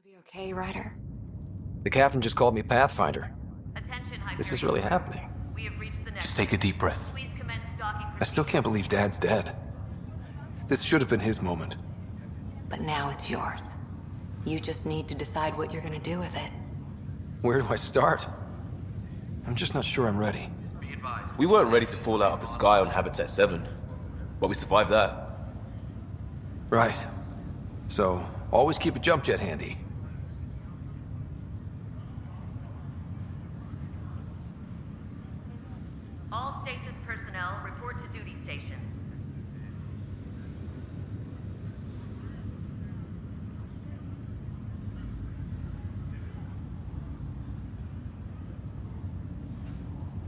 Be okay, Ryder? The captain just called me Pathfinder. Attention, This is really happening. We have reached the next. Just take a deep breath. Please commence docking. I still can't believe Dad's dead. This should have been his moment. But now it's yours. You just need to decide what you're gonna do with it. Where do I start? I'm just not sure I'm ready. We weren't ready to fall out of the sky on Habitat 7, but we survived that. Right. So, always keep a jump jet handy. All stasis personnel report to duty stations.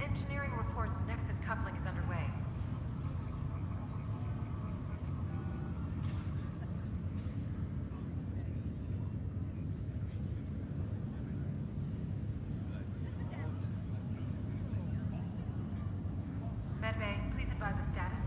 Engineering reports Nexus coupling is underway. Medbay, please advise of status.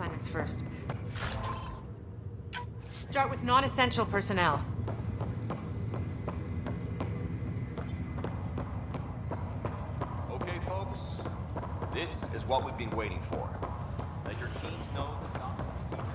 assignments first. Start with non-essential personnel. Okay, folks. This is what we've been waiting for. Let your teams know the proper procedures.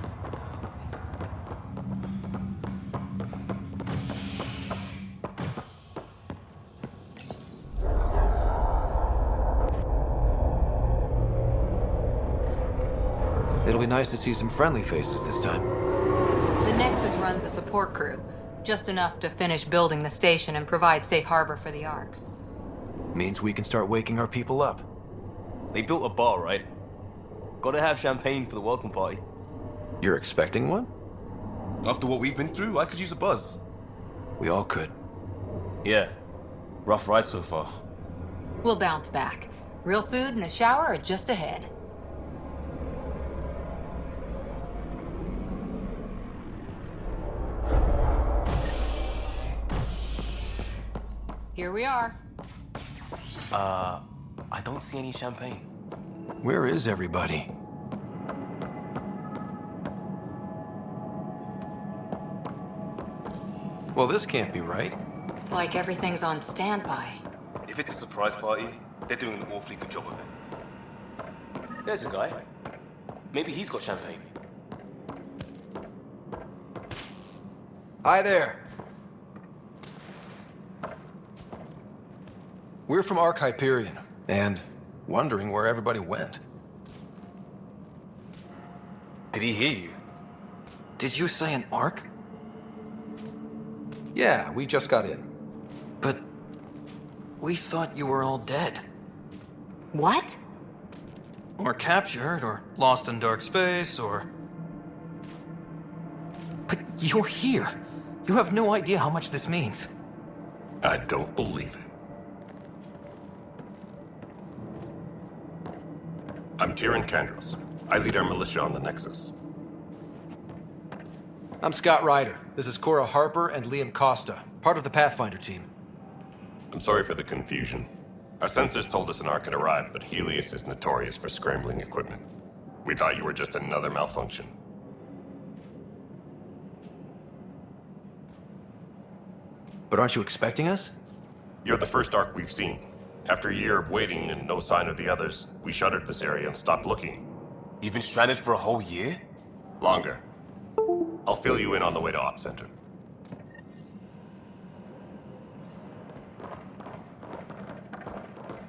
It'll be nice to see some friendly faces this time. The Nexus runs a support crew, just enough to finish building the station and provide safe harbor for the Arks. Means we can start waking our people up. They built a bar, right? Gotta have champagne for the welcome party. You're expecting one? After what we've been through, I could use a buzz. We all could. Yeah. Rough ride so far. We'll bounce back. Real food and a shower are just ahead. Here we are. I don't see any champagne. Where is everybody? Well, this can't be right. It's like everything's on standby. If it's a surprise party, they're doing an awfully good job of it. There's a guy. Maybe he's got champagne. Hi there. We're from Ark Hyperion, and wondering where everybody went. Did he hear you? Did you say an Ark? Yeah, we just got in. But we thought you were all dead. What? Or captured, or lost in dark space, or... But you're here. You have no idea how much this means. I don't believe it. I'm Tyrion Kandros. I lead our militia on the Nexus. I'm Scott Ryder. This is Cora Harper and Liam Costa, part of the Pathfinder team. I'm sorry for the confusion. Our sensors told us an Ark had arrived, but Helios is notorious for scrambling equipment. We thought you were just another malfunction. But aren't you expecting us? You're the first Ark we've seen. After a year of waiting and no sign of the others, we shuttered this area and stopped looking. You've been stranded for a whole year? Longer. I'll fill you in on the way to Op Center.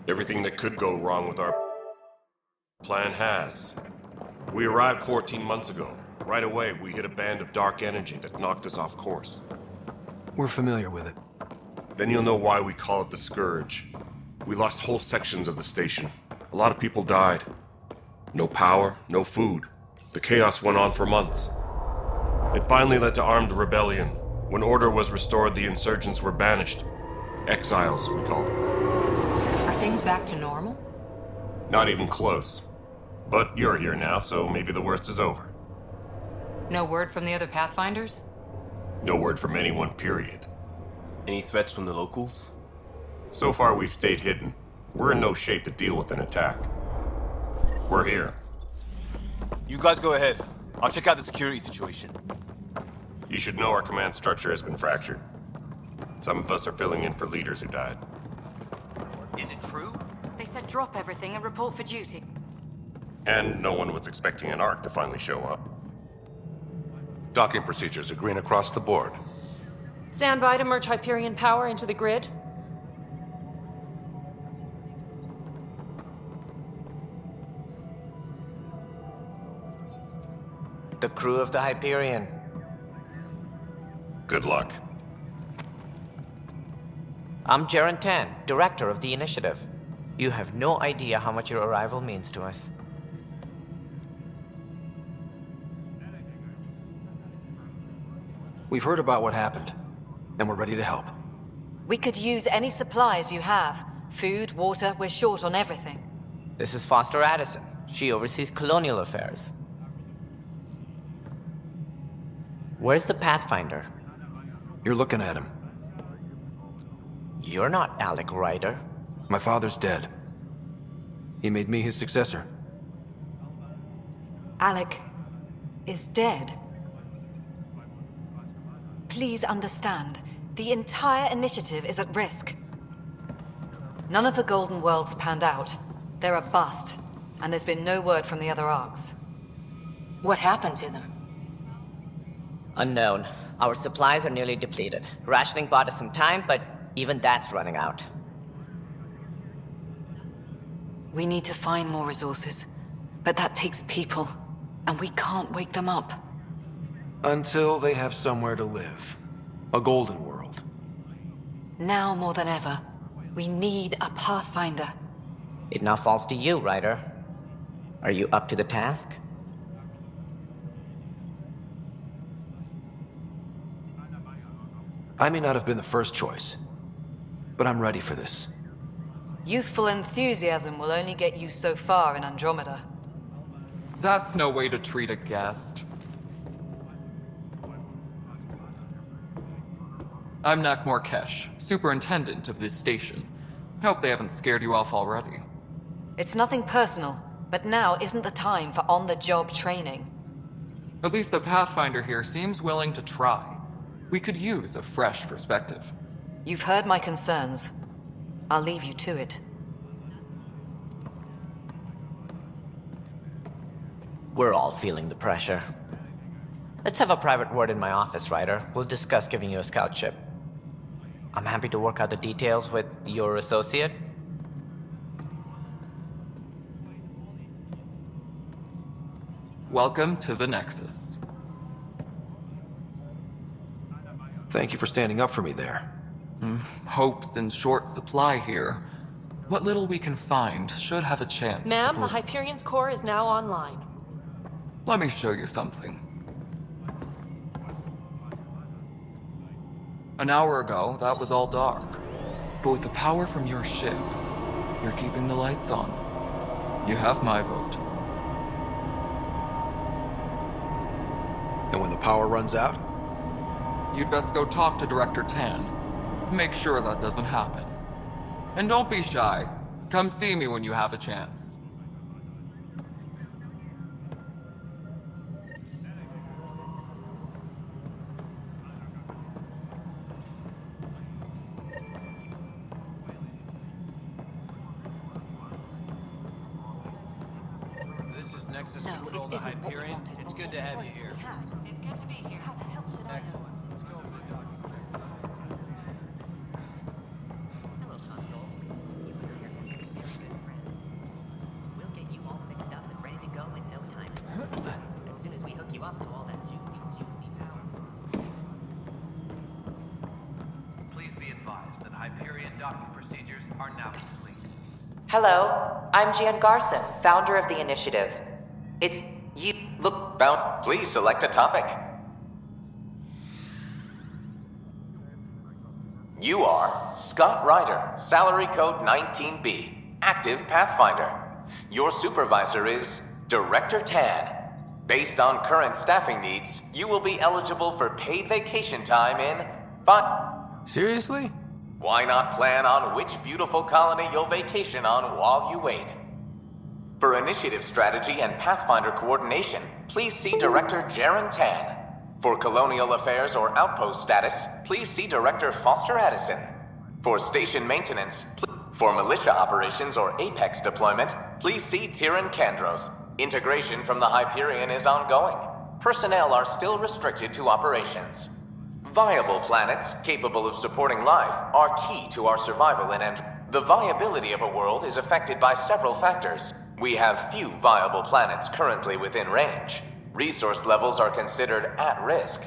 Everything that could go wrong with our plan has. We arrived 14 months ago. Right away, we hit a band of dark energy that knocked us off course. We're familiar with it. Then you'll know why we call it the Scourge. We lost whole sections of the station. A lot of people died. No power, no food. The chaos went on for months. It finally led to armed rebellion. When order was restored, the insurgents were banished. Exiles, we call them. Are things back to normal? Not even close. But you're here now, so maybe the worst is over. No word from the other Pathfinders? No word from anyone, period. Any threats from the locals? So far, we've stayed hidden. We're in no shape to deal with an attack. We're here. You guys go ahead. I'll check out the security situation. You should know our command structure has been fractured. Some of us are filling in for leaders who died. Is it true? They said drop everything and report for duty. And no one was expecting an Ark to finally show up. Docking procedures are green across the board. Stand by to merge Hyperion power into the grid. The crew of the Hyperion. Good luck. I'm Jaren Tan, director of the initiative. You have no idea how much your arrival means to us. We've heard about what happened, and we're ready to help. We could use any supplies you have. Food, water, we're short on everything. This is Foster Addison. She oversees colonial affairs. Where's the Pathfinder? You're looking at him. You're not Alec Ryder. My father's dead. He made me his successor. Alec, is dead. Please understand, the entire initiative is at risk. None of the Golden Worlds panned out. They're a bust, and there's been no word from the other arcs. What happened to them? Unknown. Our supplies are nearly depleted. Rationing bought us some time, but even that's running out. We need to find more resources, but that takes people, and we can't wake them up. Until they have somewhere to live. A golden world. Now more than ever, we need a Pathfinder. It now falls to you, Ryder. Are you up to the task? I may not have been the first choice, but I'm ready for this. Youthful enthusiasm will only get you so far in Andromeda. That's no way to treat a guest. I'm Nak Morkesh, superintendent of this station. I hope they haven't scared you off already. It's nothing personal, but now isn't the time for on-the-job training. At least the Pathfinder here seems willing to try. We could use a fresh perspective. You've heard my concerns. I'll leave you to it. We're all feeling the pressure. Let's have a private word in my office, Ryder. We'll discuss giving you a scout ship. I'm happy to work out the details with your associate. Welcome to the Nexus. Thank you for standing up for me there. Hope's in short supply here. What little we can find should have a chance Ma'am, to... the Hyperion's core is now online. Let me show you something. An hour ago, that was all dark. But with the power from your ship, you're keeping the lights on. You have my vote. And when the power runs out? You'd best go talk to Director Tan. Make sure that doesn't happen. And don't be shy. Come see me when you have a chance. This is Nexus No, Control it to isn't what we Hyperion. wanted. It's good to have you here. It's good to be here. How the hell should I know? Excellent. Let's go over the document. Hello, console. You and your very good friends. We'll get you all fixed up and ready to go in no time. As soon as we hook you up to all that juicy power. Please be advised that Hyperion docking procedures are now complete. Hello, I'm Jan Garson, founder of the initiative. It's you. Look, Bound. Please select a topic. You are Scott Ryder, salary code 19B, active Pathfinder. Your supervisor is Director Tan. Based on current staffing needs, you will be eligible for paid vacation time in 5. Seriously? Why not plan on which beautiful colony you'll vacation on while you wait? For initiative strategy and Pathfinder coordination, please see Director Jaren Tan. For colonial affairs or outpost status, please see Director Foster Addison. For station maintenance, for militia operations or Apex deployment, please see Tyran Kandros. Integration from the Hyperion is ongoing. Personnel are still restricted to operations. Viable planets capable of supporting life are key to our survival in the viability of a world is affected by several factors. We have few viable planets currently within range. Resource levels are considered at risk.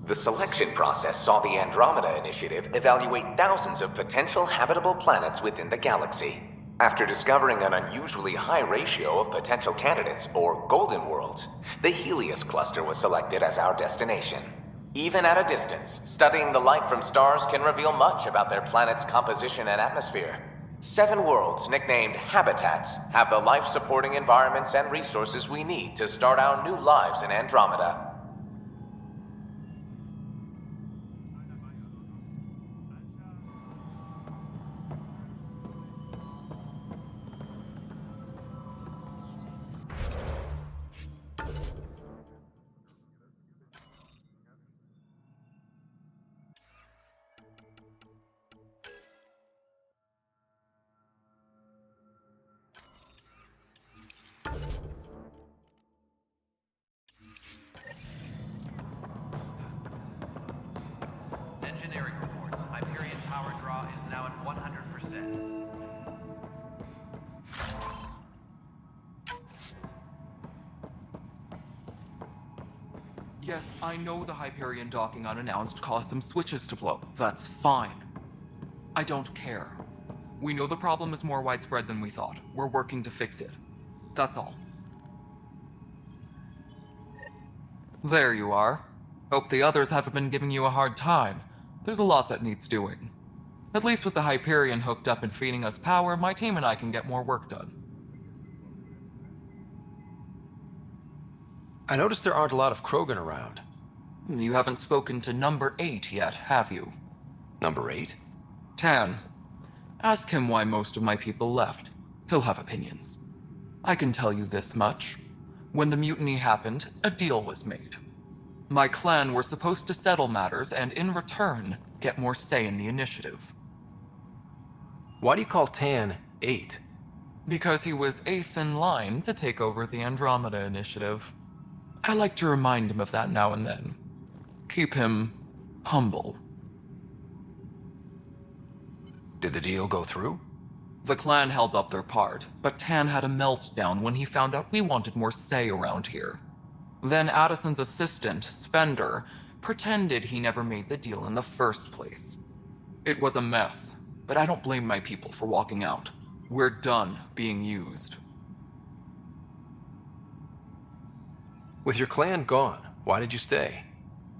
The selection process saw the Andromeda Initiative evaluate thousands of potential habitable planets within the galaxy. After discovering an unusually high ratio of potential candidates, or golden worlds, the Helios cluster was selected as our destination. Even at a distance, studying the light from stars can reveal much about their planet's composition and atmosphere. 7 worlds, nicknamed habitats, have the life-supporting environments and resources we need to start our new lives in Andromeda. Yes, I know the Hyperion docking unannounced caused some switches to blow. That's fine. I don't care. We know the problem is more widespread than we thought. We're working to fix it. That's all. There you are. Hope the others haven't been giving you a hard time. There's a lot that needs doing. At least with the Hyperion hooked up and feeding us power, my team and I can get more work done. I noticed there aren't a lot of Krogan around. You haven't spoken to number 8 yet, have you? Number 8? Tan. Ask him why most of my people left. He'll have opinions. I can tell you this much. When the mutiny happened, a deal was made. My clan were supposed to settle matters and, in return, get more say in the initiative. Why do you call Tan 8? Because he was 8th in line to take over the Andromeda Initiative. I like to remind him of that now and then. Keep him humble. Did the deal go through? The clan held up their part, but Tan had a meltdown when he found out we wanted more say around here. Then Addison's assistant, Spender, pretended he never made the deal in the first place. It was a mess, but I don't blame my people for walking out. We're done being used. With your clan gone, why did you stay?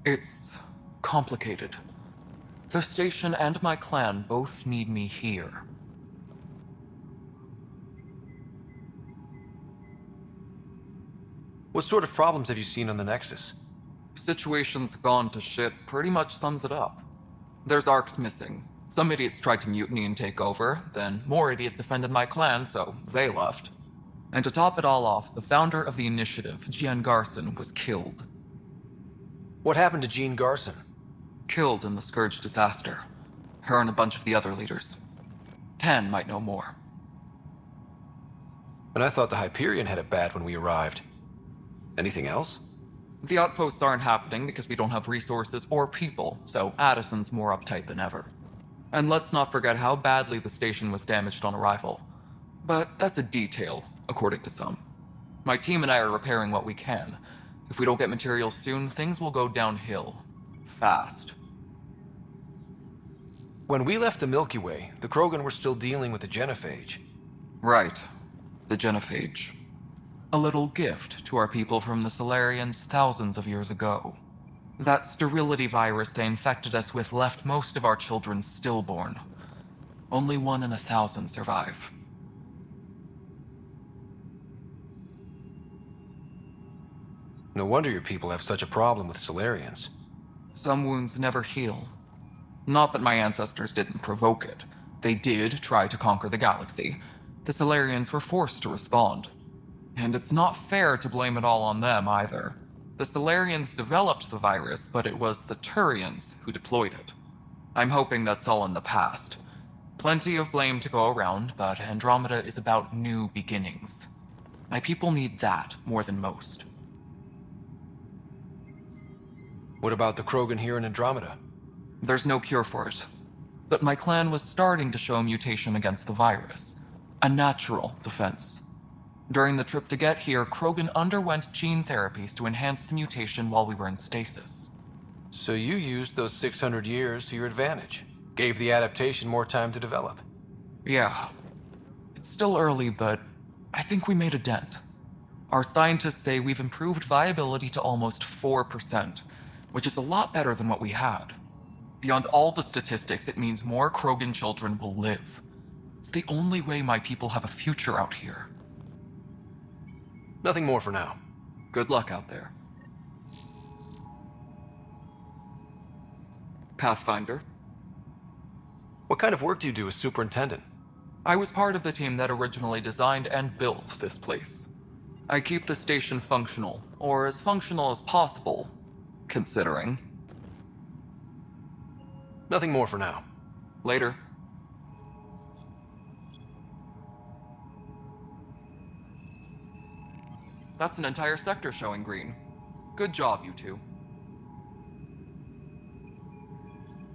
It's complicated. The station and my clan both need me here. What sort of problems have you seen on the Nexus? Situation's gone to shit pretty much sums it up. There's arcs missing. Some idiots tried to mutiny and take over, then more idiots offended my clan, so they left. And to top it all off, the founder of the initiative, Jean Garson, was killed. What happened to Jean Garson? Killed in the Scourge disaster. Her and a bunch of the other leaders. Tan might know more. And I thought the Hyperion had it bad when we arrived. Anything else? The outposts aren't happening because we don't have resources or people, so Addison's more uptight than ever. And let's not forget how badly the station was damaged on arrival. But that's a detail, according to some. My team and I are repairing what we can. If we don't get materials soon, things will go downhill. Fast. When we left the Milky Way, the Krogan were still dealing with the genophage. Right. The genophage. A little gift to our people from the Solarians thousands of years ago. That sterility virus they infected us with left most of our children stillborn. Only 1 in 1,000 survive. No wonder your people have such a problem with Solarians. Some wounds never heal. Not that my ancestors didn't provoke it. They did try to conquer the galaxy. The Solarians were forced to respond. And it's not fair to blame it all on them, either. The Solarians developed the virus, but it was the Turians who deployed it. I'm hoping that's all in the past. Plenty of blame to go around, but Andromeda is about new beginnings. My people need that more than most. What about the Krogan here in Andromeda? There's no cure for it. But my clan was starting to show mutation against the virus. A natural defense. During the trip to get here, Krogan underwent gene therapies to enhance the mutation while we were in stasis. So you used those 600 years to your advantage. Gave the adaptation more time to develop. Yeah. It's still early, but I think we made a dent. Our scientists say we've improved viability to almost 4%, which is a lot better than what we had. Beyond all the statistics, it means more Krogan children will live. It's the only way my people have a future out here. Nothing more for now. Good luck out there. Pathfinder. What kind of work do you do as superintendent? I was part of the team that originally designed and built this place. I keep the station functional, or as functional as possible, considering. Nothing more for now. Later. That's an entire sector showing green. Good job, you two.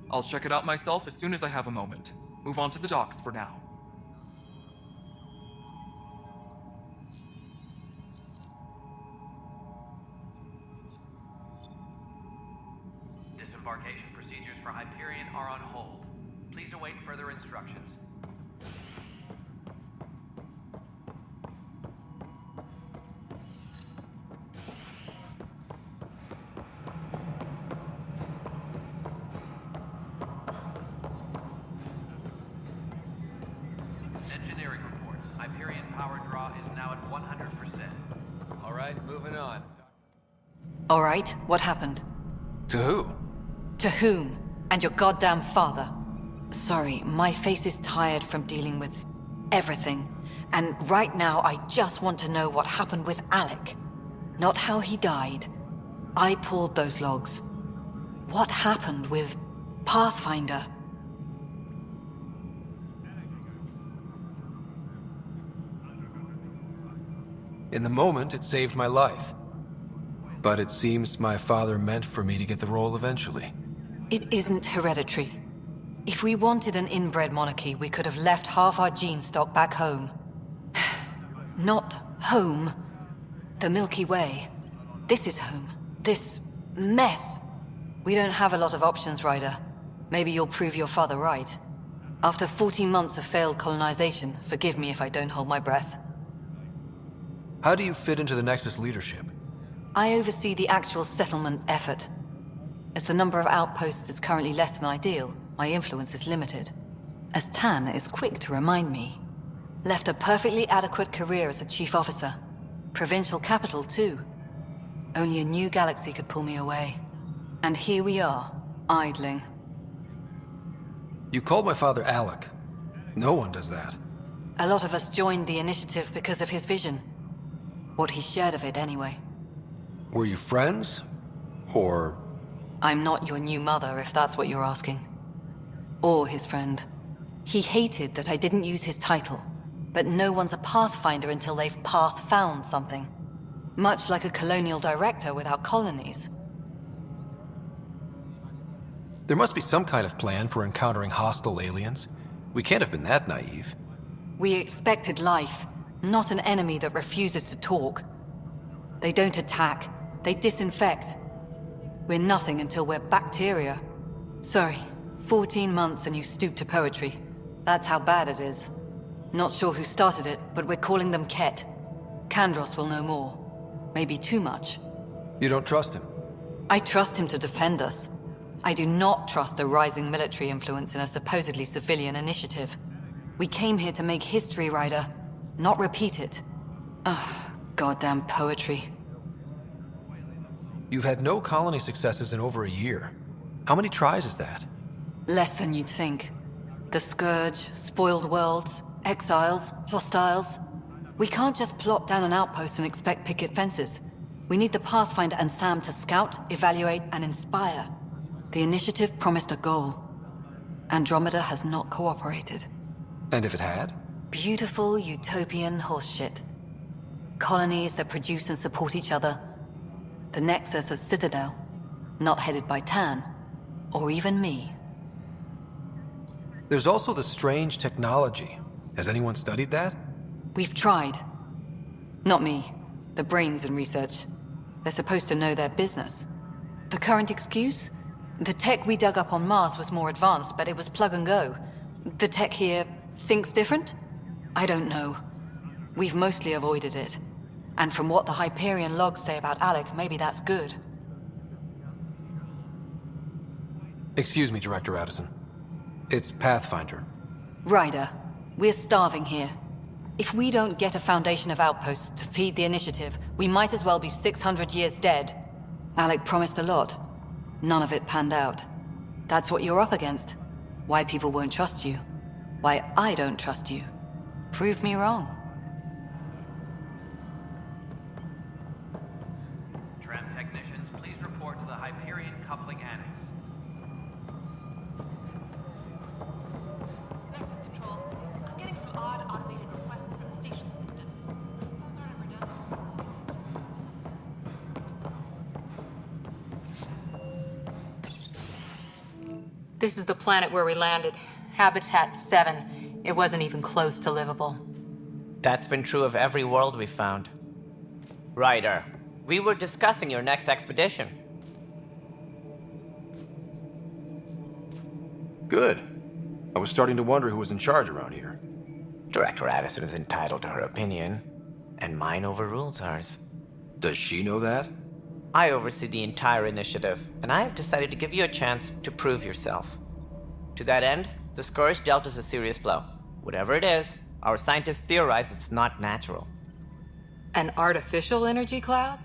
I'll check it out myself as soon as I have a moment. Move on to the docks for now. await further instructions. Engineering reports. Hyperion power draw is now at 100%. All right, moving on. All right, what happened? To who? To whom? And your goddamn father. Sorry, my face is tired from dealing with everything. And right now, I just want to know what happened with Alec. Not how he died. I pulled those logs. What happened with Pathfinder? In the moment, it saved my life. But it seems my father meant for me to get the role eventually. It isn't hereditary. If we wanted an inbred monarchy, we could have left half our gene stock back home. Not home. The Milky Way. This is home. This mess. We don't have a lot of options, Ryder. Maybe you'll prove your father right. After 14 months of failed colonization, forgive me if I don't hold my breath. How do you fit into the Nexus leadership? I oversee the actual settlement effort. As the number of outposts is currently less than ideal, my influence is limited. As Tan is quick to remind me. Left a perfectly adequate career as a chief officer. Provincial capital, too. Only a new galaxy could pull me away. And here we are, idling. You called my father Alec. No one does that. A lot of us joined the initiative because of his vision. What he shared of it, anyway. Were you friends? Or... I'm not your new mother, if that's what you're asking. Or his friend. He hated that I didn't use his title. But no one's a Pathfinder until they've path-found something. Much like a colonial director without colonies. There must be some kind of plan for encountering hostile aliens. We can't have been that naive. We expected life, not an enemy that refuses to talk. They don't attack, they disinfect. We're nothing until we're bacteria. Sorry, 14 months and you stoop to poetry. That's how bad it is. Not sure who started it, but we're calling them Ket. Kandros will know more. Maybe too much. You don't trust him? I trust him to defend us. I do not trust a rising military influence in a supposedly civilian initiative. We came here to make history, Ryder, not repeat it. Ugh, goddamn poetry. You've had no colony successes in over a year. How many tries is that? Less than you'd think. The Scourge, spoiled worlds, exiles, hostiles. We can't just plop down an outpost and expect picket fences. We need the Pathfinder and Sam to scout, evaluate, and inspire. The initiative promised a goal. Andromeda has not cooperated. And if it had? Beautiful utopian horseshit. Colonies that produce and support each other. The Nexus as Citadel. Not headed by Tan. Or even me. There's also the strange technology. Has anyone studied that? We've tried. Not me. The brains in research. They're supposed to know their business. The current excuse? The tech we dug up on Mars was more advanced, but it was plug and go. The tech here thinks different? I don't know. We've mostly avoided it. And from what the Hyperion logs say about Alec, maybe that's good. Excuse me, Director Addison. It's Pathfinder. Ryder, we're starving here. If we don't get a foundation of outposts to feed the initiative, we might as well be 600 years dead. Alec promised a lot. None of it panned out. That's what you're up against. Why people won't trust you. Why I don't trust you. Prove me wrong. Tram technicians, please report to the Hyperion Coupling Annex. Nexus Control, I'm getting some odd automated requests from the station systems. Some sort of redundant. This is the planet where we landed. Habitat 7. It wasn't even close to livable. That's been true of every world we've found. Ryder, we were discussing your next expedition. Good. I was starting to wonder who was in charge around here. Director Addison is entitled to her opinion, and mine overrules hers. Does she know that? I oversee the entire initiative, and I have decided to give you a chance to prove yourself. To that end, the Scourge dealt us a serious blow. Whatever it is, our scientists theorize it's not natural. An artificial energy cloud?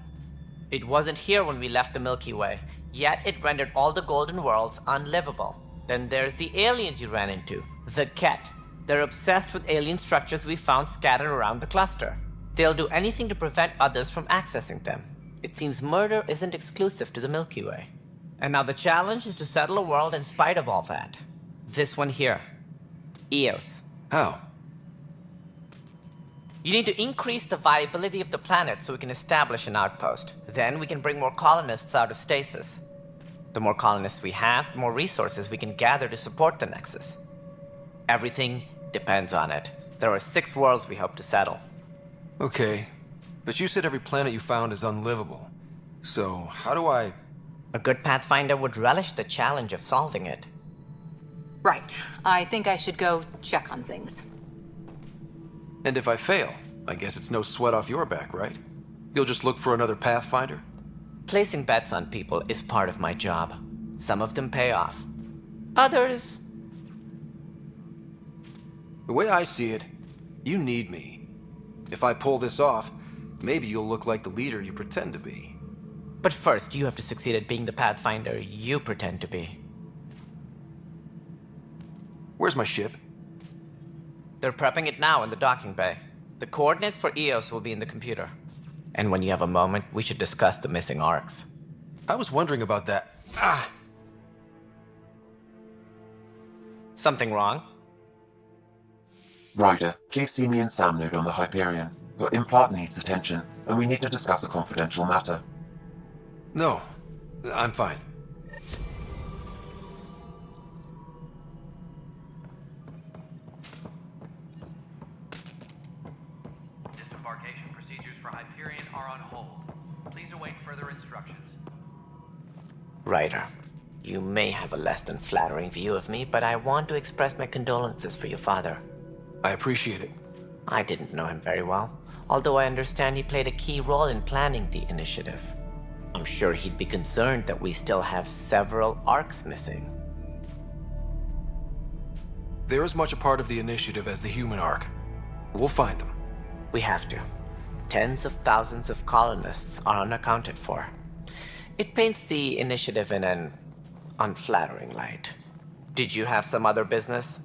It wasn't here when we left the Milky Way, yet it rendered all the golden worlds unlivable. Then there's the aliens you ran into, the Ket. They're obsessed with alien structures we found scattered around the cluster. They'll do anything to prevent others from accessing them. It seems murder isn't exclusive to the Milky Way. And now the challenge is to settle a world in spite of all that. This one here. Eos. How? You need to increase the viability of the planet so we can establish an outpost. Then we can bring more colonists out of stasis. The more colonists we have, the more resources we can gather to support the Nexus. Everything depends on it. There are 6 worlds we hope to settle. Okay, but you said every planet you found is unlivable. So, how do I... A good Pathfinder would relish the challenge of solving it. Right. I think I should go check on things. And if I fail, I guess it's no sweat off your back, right? You'll just look for another Pathfinder? Placing bets on people is part of my job. Some of them pay off. Others... The way I see it, you need me. If I pull this off, maybe you'll look like the leader you pretend to be. But first, you have to succeed at being the Pathfinder you pretend to be. Where's my ship? They're prepping it now in the docking bay. The coordinates for Eos will be in the computer. And when you have a moment, we should discuss the missing arcs. I was wondering about that. Ah! Something wrong? Ryder, please see me and Sam Node on the Hyperion. Your implant needs attention, and we need to discuss a confidential matter. No, I'm fine. Disembarkation procedures for Hyperion are on hold. Please await further instructions. Ryder, you may have a less than flattering view of me, but I want to express my condolences for your father. I appreciate it. I didn't know him very well, although I understand he played a key role in planning the initiative. I'm sure he'd be concerned that we still have several arcs missing. They're as much a part of the initiative as the human arc. We'll find them. We have to. Tens of thousands of colonists are unaccounted for. It paints the initiative in an unflattering light. Did you have some other business?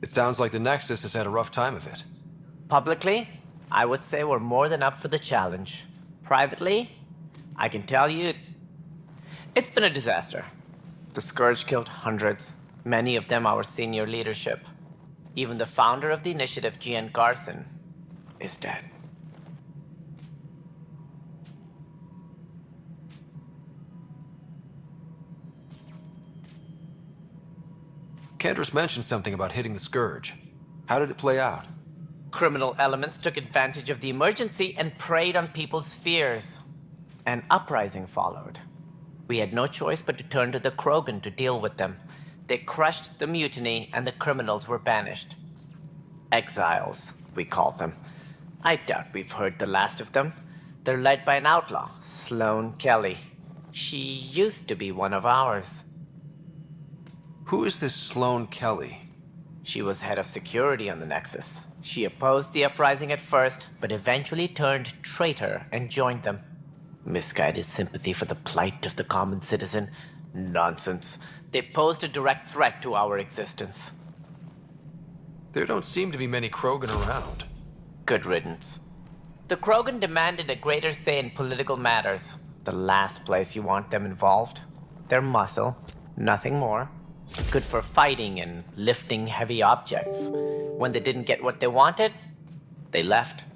It sounds like the Nexus has had a rough time of it. Publicly, I would say we're more than up for the challenge. Privately, I can tell you, it's been a disaster. The Scourge killed hundreds, many of them our senior leadership. Even the founder of the initiative, Gian Garson, is dead. Kendris mentioned something about hitting the Scourge. How did it play out? Criminal elements took advantage of the emergency and preyed on people's fears. An uprising followed. We had no choice but to turn to the Krogan to deal with them. They crushed the mutiny and the criminals were banished. Exiles, we call them. I doubt we've heard the last of them. They're led by an outlaw, Sloane Kelly. She used to be one of ours. Who is this Sloane Kelly? She was head of security on the Nexus. She opposed the uprising at first, but eventually turned traitor and joined them. Misguided sympathy for the plight of the common citizen? Nonsense. They posed a direct threat to our existence. There don't seem to be many Krogan around. Good riddance. The Krogan demanded a greater say in political matters. The last place you want them involved. Their muscle, nothing more. Good for fighting and lifting heavy objects. When they didn't get what they wanted, they left.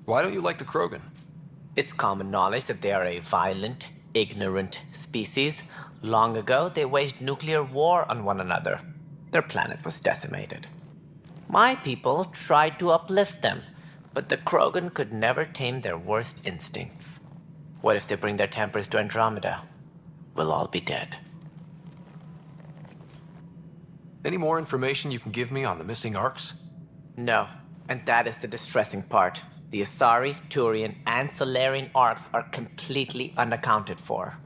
Why don't you like the Krogan? It's common knowledge that they are a violent, ignorant species. Long ago, they waged nuclear war on one another. Their planet was decimated. My people tried to uplift them, but the Krogan could never tame their worst instincts. What if they bring their tempers to Andromeda? we'll all be dead. Any more information you can give me on the missing arcs? No, and that is the distressing part. The Asari, Turian, and Solarian arcs are completely unaccounted for.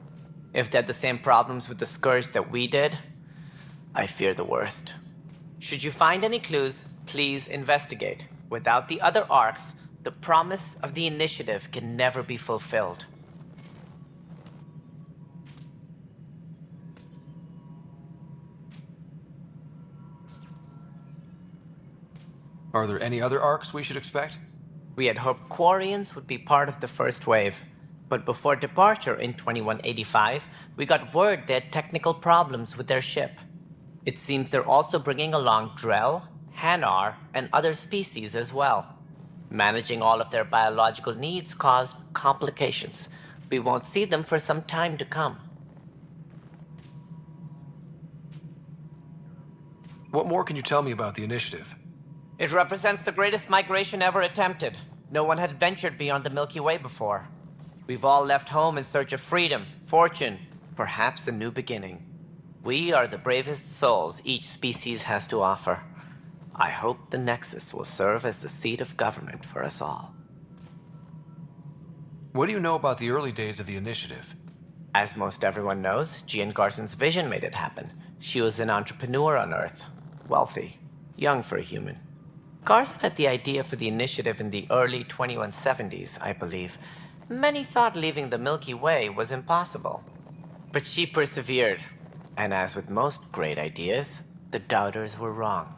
If they had the same problems with the Scourge that we did, I fear the worst. Should you find any clues, please investigate. Without the other arcs, the promise of the Initiative can never be fulfilled. Are there any other arcs we should expect? We had hoped Quarians would be part of the first wave, but before departure in 2185, we got word they had technical problems with their ship. It seems they're also bringing along Drell, Hanar, and other species as well. Managing all of their biological needs caused complications. We won't see them for some time to come. What more can you tell me about the Initiative? It represents the greatest migration ever attempted. No one had ventured beyond the Milky Way before. We've all left home in search of freedom, fortune, perhaps a new beginning. We are the bravest souls each species has to offer. I hope the Nexus will serve as the seat of government for us all. What do you know about the early days of the Initiative? As most everyone knows, Jean Garson's vision made it happen. She was an entrepreneur on Earth. Wealthy. Young for a human. Garson had the idea for the Initiative in the early 2170s, I believe. Many thought leaving the Milky Way was impossible. But she persevered. And as with most great ideas, the doubters were wrong.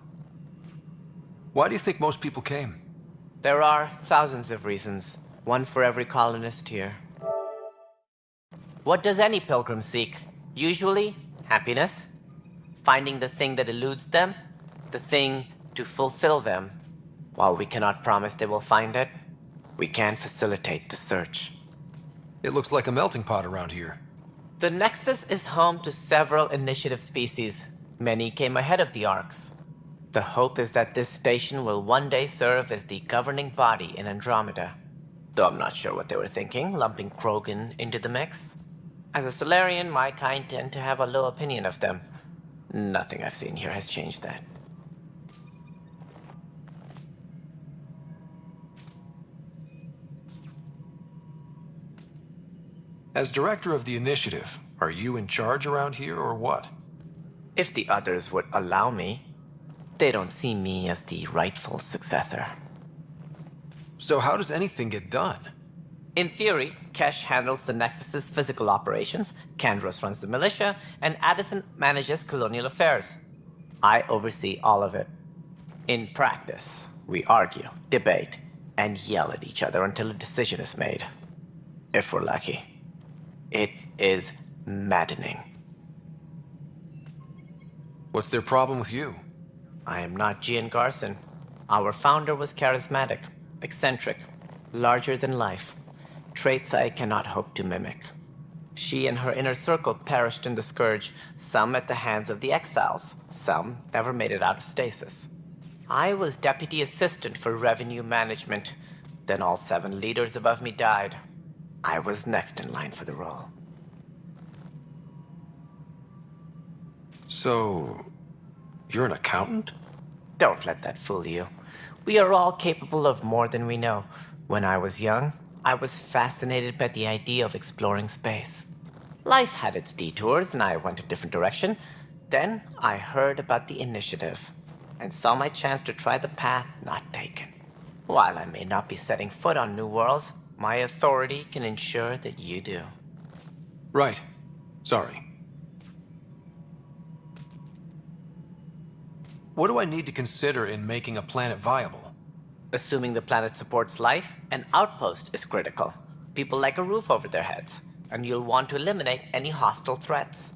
Why do you think most people came? There are thousands of reasons, one for every colonist here. What does any pilgrim seek? Usually, happiness. Finding the thing that eludes them, the thing to fulfill them. While we cannot promise they will find it, we can facilitate the search. It looks like a melting pot around here. The Nexus is home to several Initiative species. Many came ahead of the Arcs. The hope is that this station will one day serve as the governing body in Andromeda. Though I'm not sure what they were thinking, lumping Krogan into the mix. As a Solarian, my kind tend to have a low opinion of them. Nothing I've seen here has changed that. As director of the Initiative, are you in charge around here or what? If the others would allow me, they don't see me as the rightful successor. So how does anything get done? In theory, Kesh handles the Nexus's physical operations, Kandros runs the militia, and Addison manages colonial affairs. I oversee all of it. In practice, we argue, debate, and yell at each other until a decision is made. If we're lucky. It is maddening. What's their problem with you? I am not Jean Garson. Our founder was charismatic, eccentric, larger than life. Traits I cannot hope to mimic. She and her inner circle perished in the Scourge, some at the hands of the Exiles, some never made it out of stasis. I was deputy assistant for revenue management. Then all 7 leaders above me died. I was next in line for the role. So, you're an accountant? Don't let that fool you. We are all capable of more than we know. When I was young, I was fascinated by the idea of exploring space. Life had its detours, and I went a different direction. Then I heard about the Initiative, and saw my chance to try the path not taken. While I may not be setting foot on new worlds, my authority can ensure that you do. Right. Sorry. What do I need to consider in making a planet viable? Assuming the planet supports life, an outpost is critical. People like a roof over their heads, and you'll want to eliminate any hostile threats.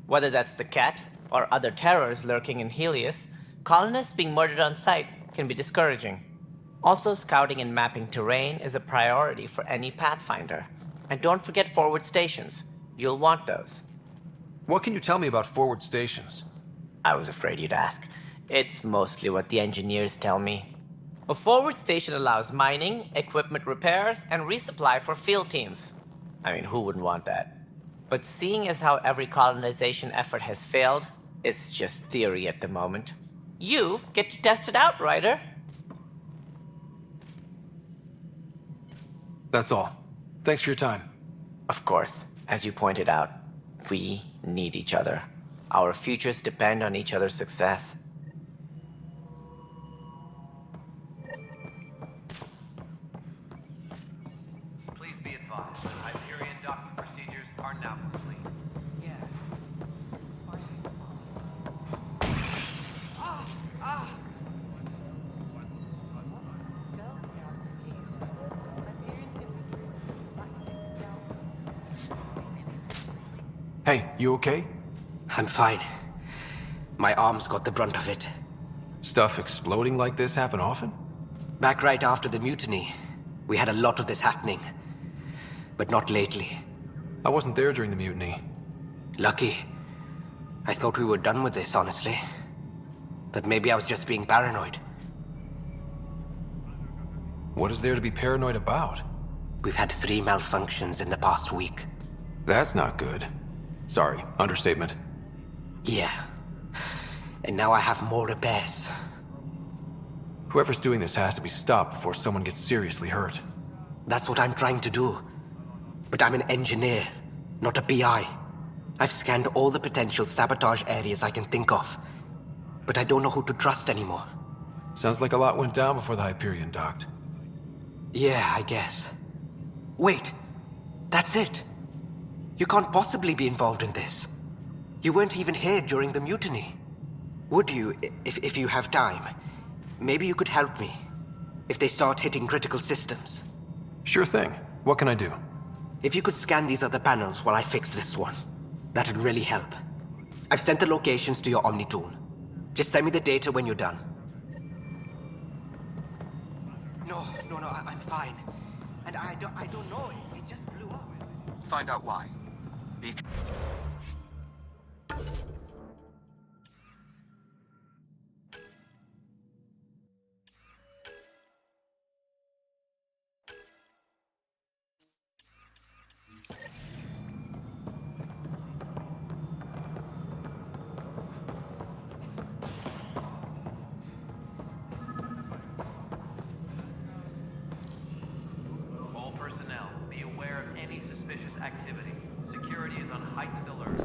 Whether that's the cat or other terrors lurking in Helios, colonists being murdered on sight can be discouraging. Also, scouting and mapping terrain is a priority for any Pathfinder. And don't forget forward stations. You'll want those. What can you tell me about forward stations? I was afraid you'd ask. It's mostly what the engineers tell me. A forward station allows mining, equipment repairs, and resupply for field teams. I mean, who wouldn't want that? But seeing as how every colonization effort has failed, it's just theory at the moment. You get to test it out, Ryder. That's all. Thanks for your time. Of course, as you pointed out, we need each other. Our futures depend on each other's success. Please be advised, Hyperion docking procedures are now complete. Hey, you okay? I'm fine. My arms got the brunt of it. Stuff exploding like this happen often? Back right after the mutiny, we had a lot of this happening. But not lately. I wasn't there during the mutiny. Lucky. I thought we were done with this, honestly. That maybe I was just being paranoid. What is there to be paranoid about? We've had 3 malfunctions in the past week. That's not good. Sorry, understatement. Yeah. And now I have more repairs. Whoever's doing this has to be stopped before someone gets seriously hurt. That's what I'm trying to do. But I'm an engineer, not a PI. I've scanned all the potential sabotage areas I can think of. But I don't know who to trust anymore. Sounds like a lot went down before the Hyperion docked. Yeah, I guess. Wait. That's it. You can't possibly be involved in this. You weren't even here during the mutiny. Would you, if you have time? Maybe you could help me. If they start hitting critical systems. Sure thing. What can I do? If you could scan these other panels while I fix this one, that'd really help. I've sent the locations to your Omni tool. Just send me the data when you're done. No, I'm fine. And I don't know, it just blew up. Find out why. Be All personnel, be aware of any suspicious activity. Security is on heightened alert.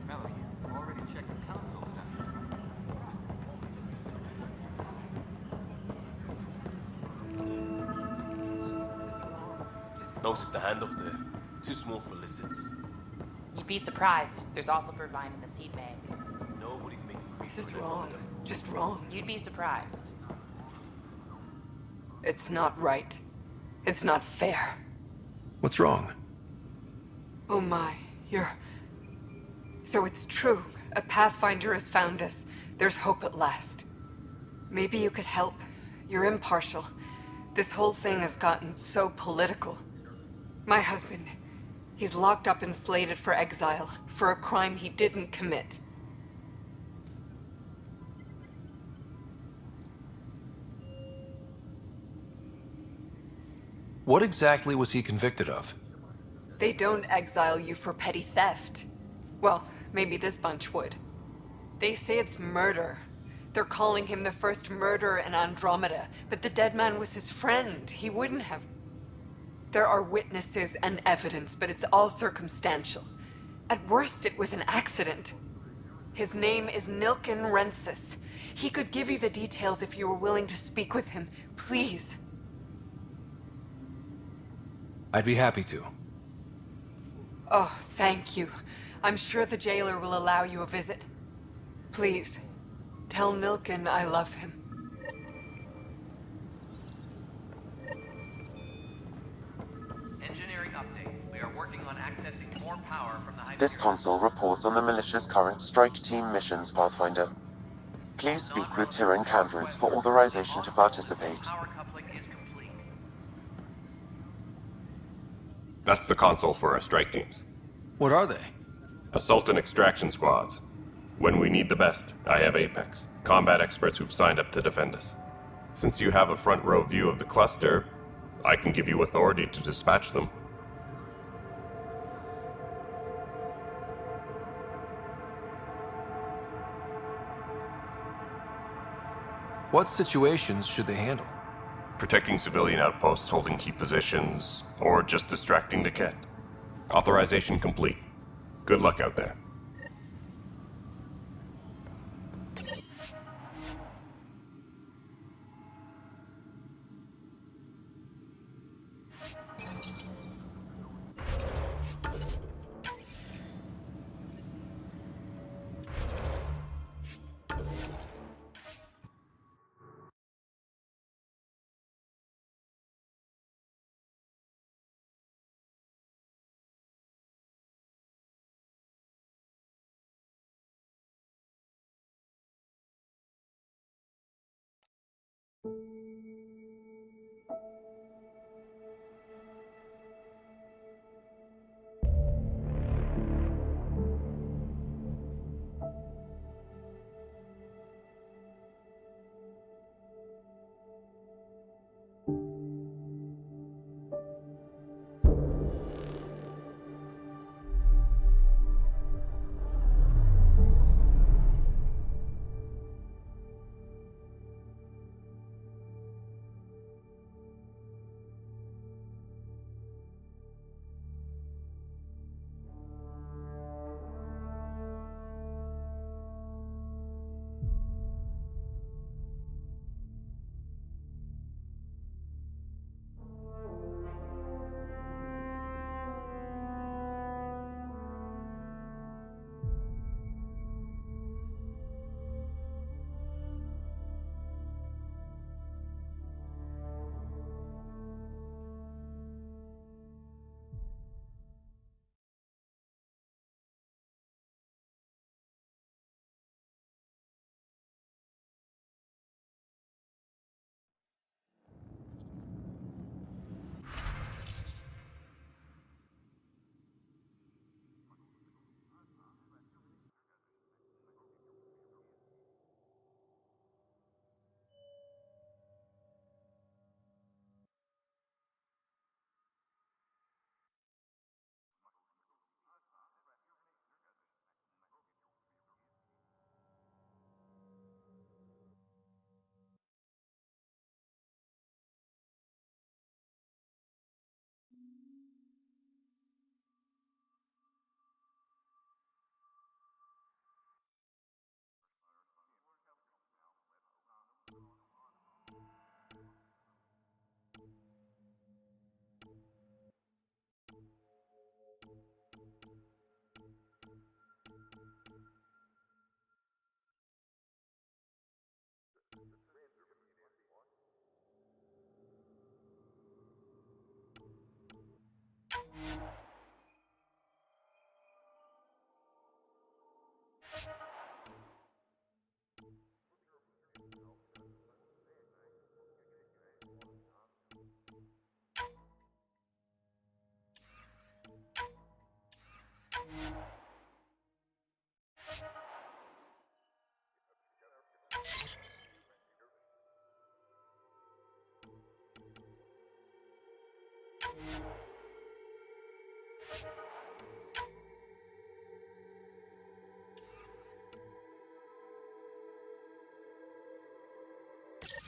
Melody, you already checked the console status. Notice the handoff there. Too small for lizards. You'd be surprised. There's also provine in the seed bag. Nobody's making creatures. This is wrong. Just wrong. You'd be surprised. It's not right. It's not fair. What's wrong? Oh my, So it's true. A Pathfinder has found us. There's hope at last. Maybe you could help. You're impartial. This whole thing has gotten so political. My husband, he's locked up and slated for exile for a crime he didn't commit. What exactly was he convicted of? They don't exile you for petty theft. Well, maybe this bunch would. They say it's murder. They're calling him the first murderer in Andromeda, but the dead man was his friend. He wouldn't have. There are witnesses and evidence, but it's all circumstantial. At worst, it was an accident. His name is Nilken Rensis. He could give you the details if you were willing to speak with him. Please. I'd be happy to. Oh, thank you. I'm sure the jailer will allow you a visit. Please, tell Nilken I love him. Engineering update. We are working on accessing more power from the Hyperion. This console reports on the militia's current strike team missions, Pathfinder. Please speak with Tyrion Candris for authorization to participate. Power coupling is complete. That's the console for our strike teams. What are they? Assault and extraction squads. When we need the best, I have Apex. Combat experts who've signed up to defend us. Since you have a front row view of the cluster, I can give you authority to dispatch them. What situations should they handle? Protecting civilian outposts holding key positions, or just distracting the Ket. Authorization complete. Good luck out there.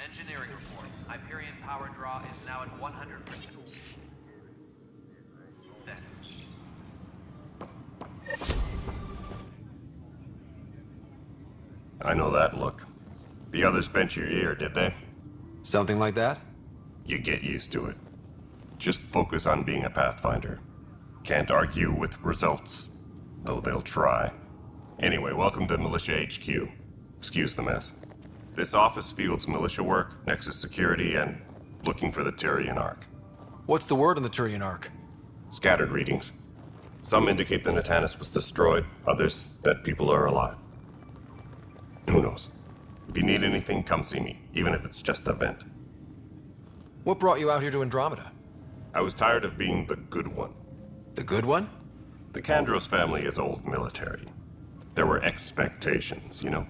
Engineering report. Hyperion power draw is now at 100%. I know that look. The others bent your ear, did they? Something like that? You get used to it. Just focus on being a Pathfinder. Can't argue with results, though they'll try. Anyway, welcome to Militia HQ. Excuse the mess. This office fields militia work, Nexus security, and looking for the Tyrian Ark. What's the word on the Turian Ark? Scattered readings. Some indicate the Natanus was destroyed, others that people are alive. Who knows? If you need anything, come see me, even if it's just a vent. What brought you out here to Andromeda? I was tired of being the good one. The good one? The Kandros family is old military. There were expectations, you know?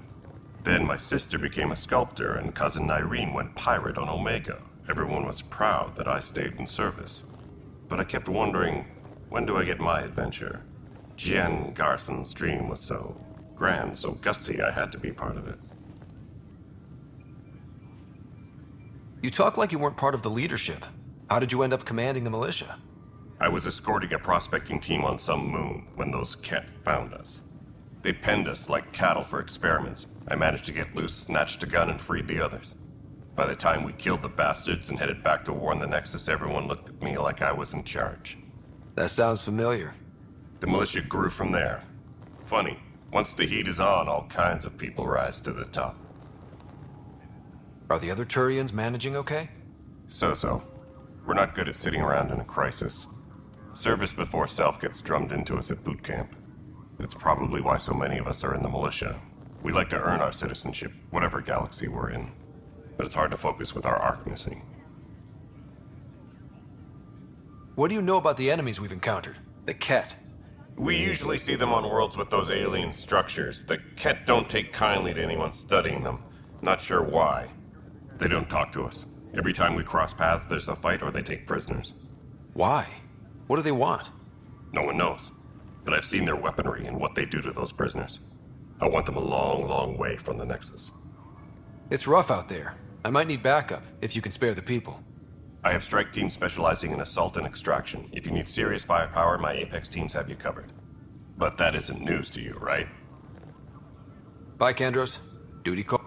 Then my sister became a sculptor, and cousin Irene went pirate on Omega. Everyone was proud that I stayed in service. But I kept wondering, when do I get my adventure? Jen Garson's dream was so grand, so gutsy, I had to be part of it. You talk like you weren't part of the leadership. How did you end up commanding the militia? I was escorting a prospecting team on some moon when those Ket found us. They penned us like cattle for experiments. I managed to get loose, snatched a gun, and freed the others. By the time we killed the bastards and headed back to warn the Nexus, everyone looked at me like I was in charge. That sounds familiar. The militia grew from there. Funny, once the heat is on, all kinds of people rise to the top. Are the other Turians managing okay? So-so. We're not good at sitting around in a crisis. Service before self gets drummed into us at boot camp. That's probably why so many of us are in the militia. We like to earn our citizenship, whatever galaxy we're in. But it's hard to focus with our arc missing. What do you know about the enemies we've encountered? The Ket? We usually see them on worlds with those alien structures. The Ket don't take kindly to anyone studying them. Not sure why. They don't talk to us. Every time we cross paths, there's a fight or they take prisoners. Why? What do they want? No one knows. But I've seen their weaponry and what they do to those prisoners. I want them a long, long way from the Nexus. It's rough out there. I might need backup, if you can spare the people. I have strike teams specializing in assault and extraction. If you need serious firepower, my Apex teams have you covered. But that isn't news to you, right? Bye, Kandros. Duty call.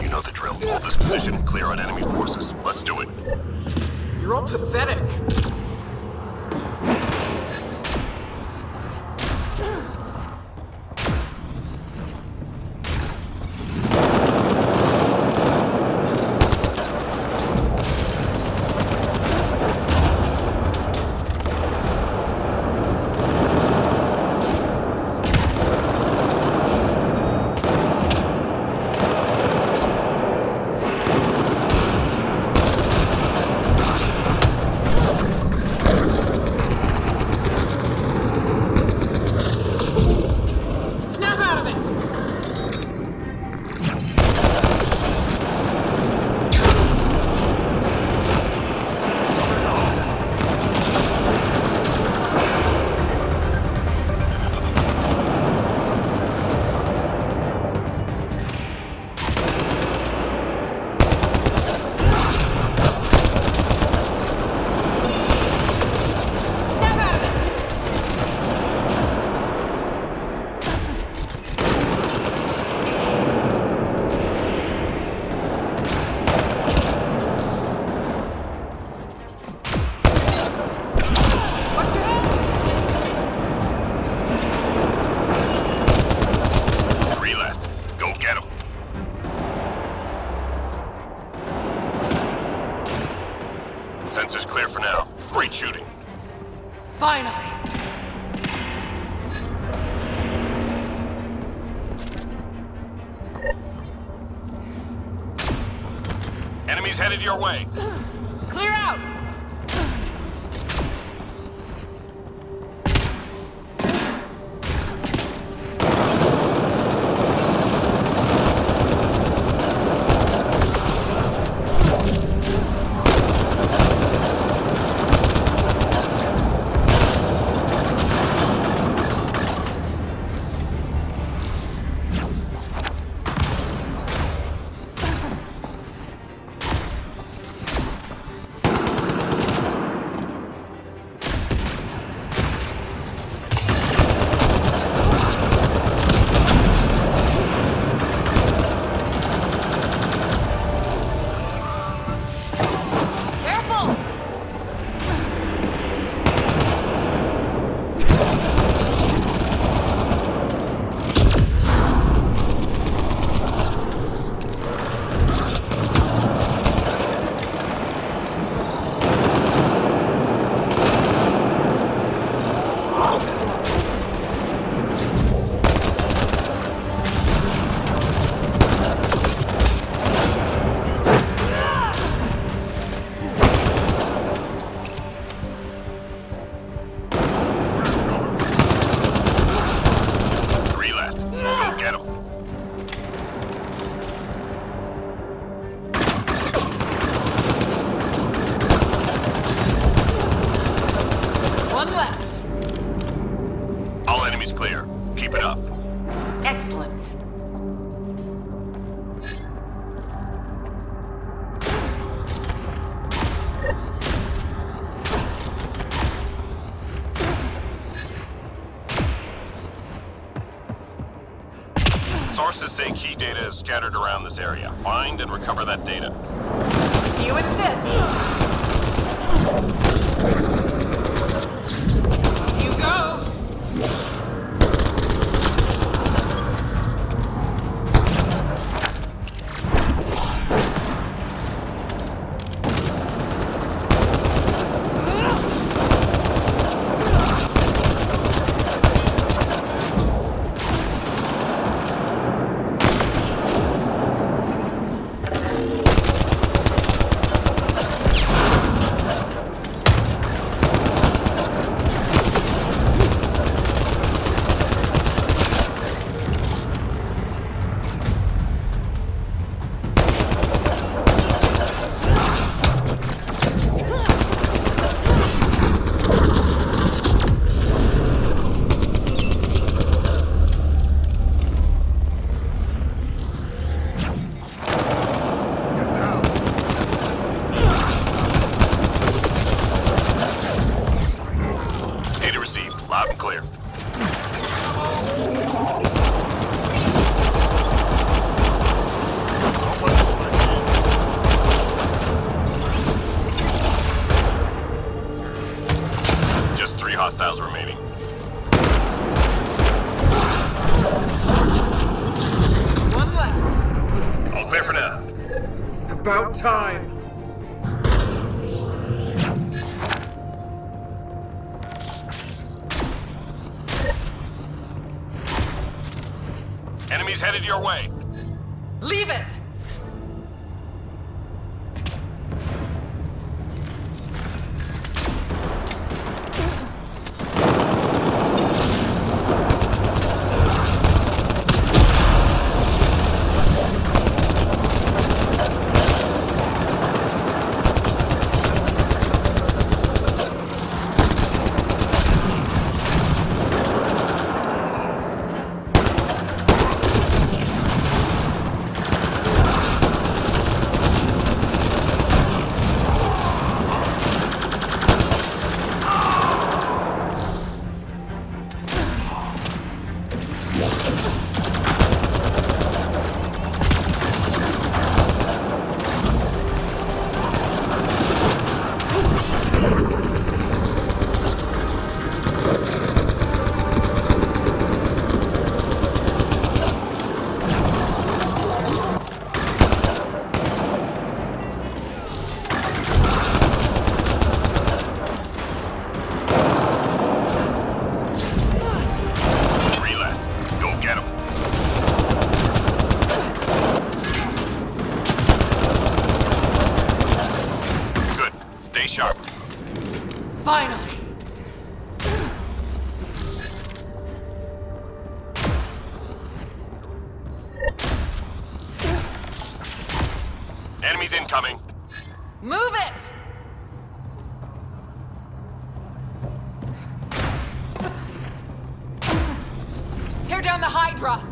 You know the drill. Hold this position, clear out enemy forces. Let's do it. You're all pathetic. Snap out of it! Three left. Go get them. Sensors clear for now. Great shooting. Finally! Enemies headed your way. Clear out! Three left. Go get them. One left. All enemies clear. Keep it up. Excellent. Sources say key data is scattered around this area. Find and recover that data. You insist. You go. About time! Enemies headed your way. Leave it! Finally! Enemies incoming. Move it! Tear down the Hydra!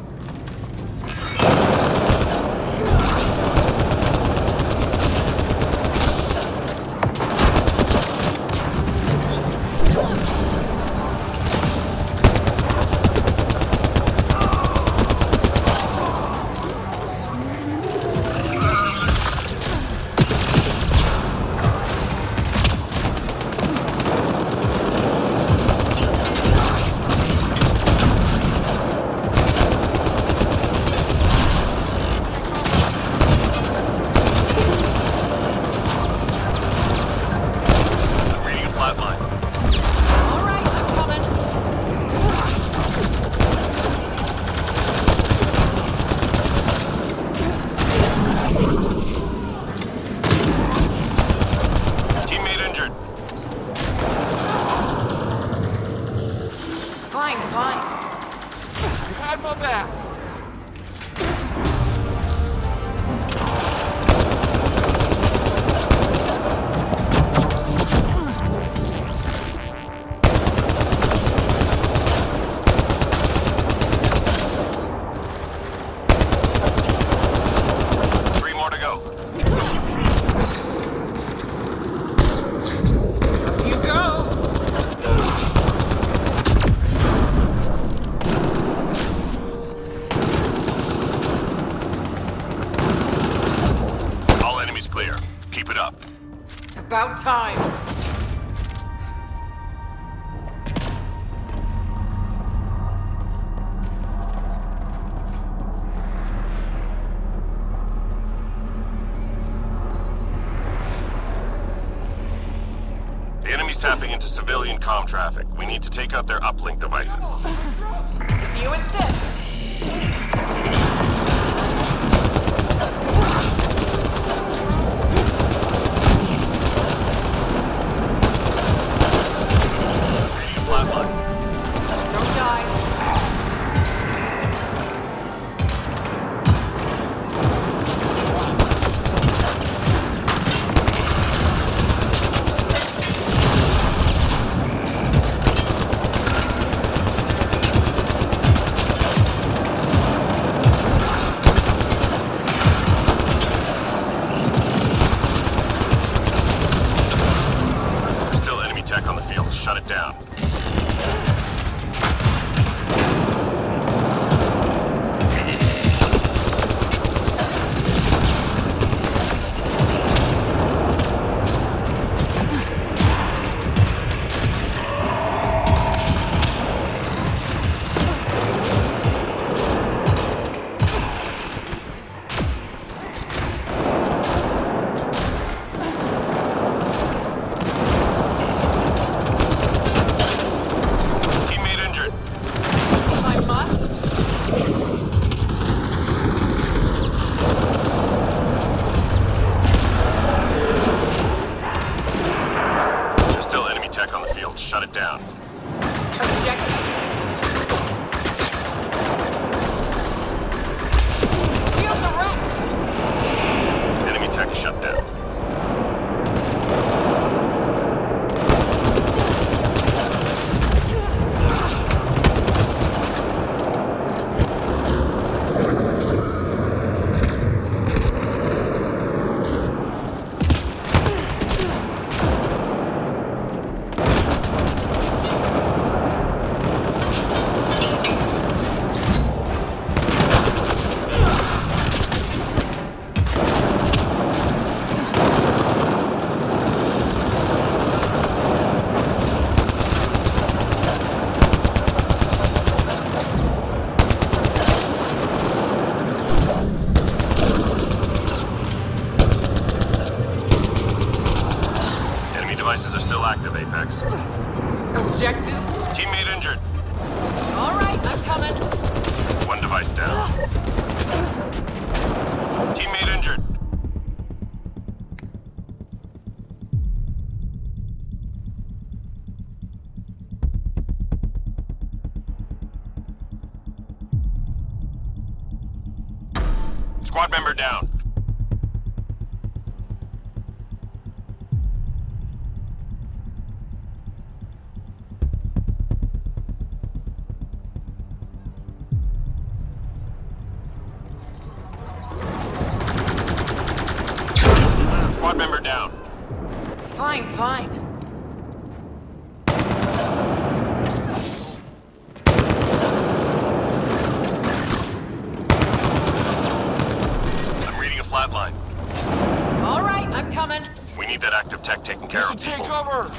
About time! The enemy's tapping into civilian comm traffic. We need to take out their uplink devices. If you insist! active, Apex. Objective? Teammate injured. All right, I'm coming. One device down. Teammate injured. Squad member down. Squad member down. Fine, fine. I'm reading a flatline. All right, I'm coming. We need that active tech taken care of. Take cover!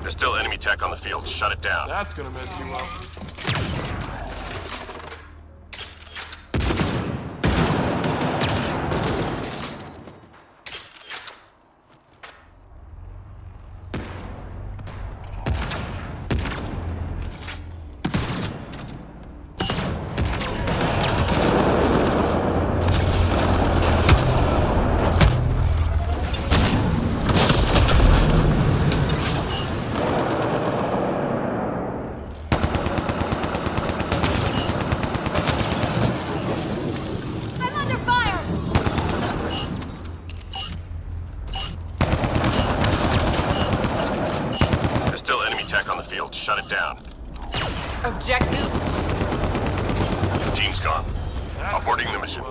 There's still enemy tech on the field. Shut it down. That's gonna mess you up. I'm under fire! There's still enemy tech on the field. Shut it down. Objective? Team's gone. Aborting the mission.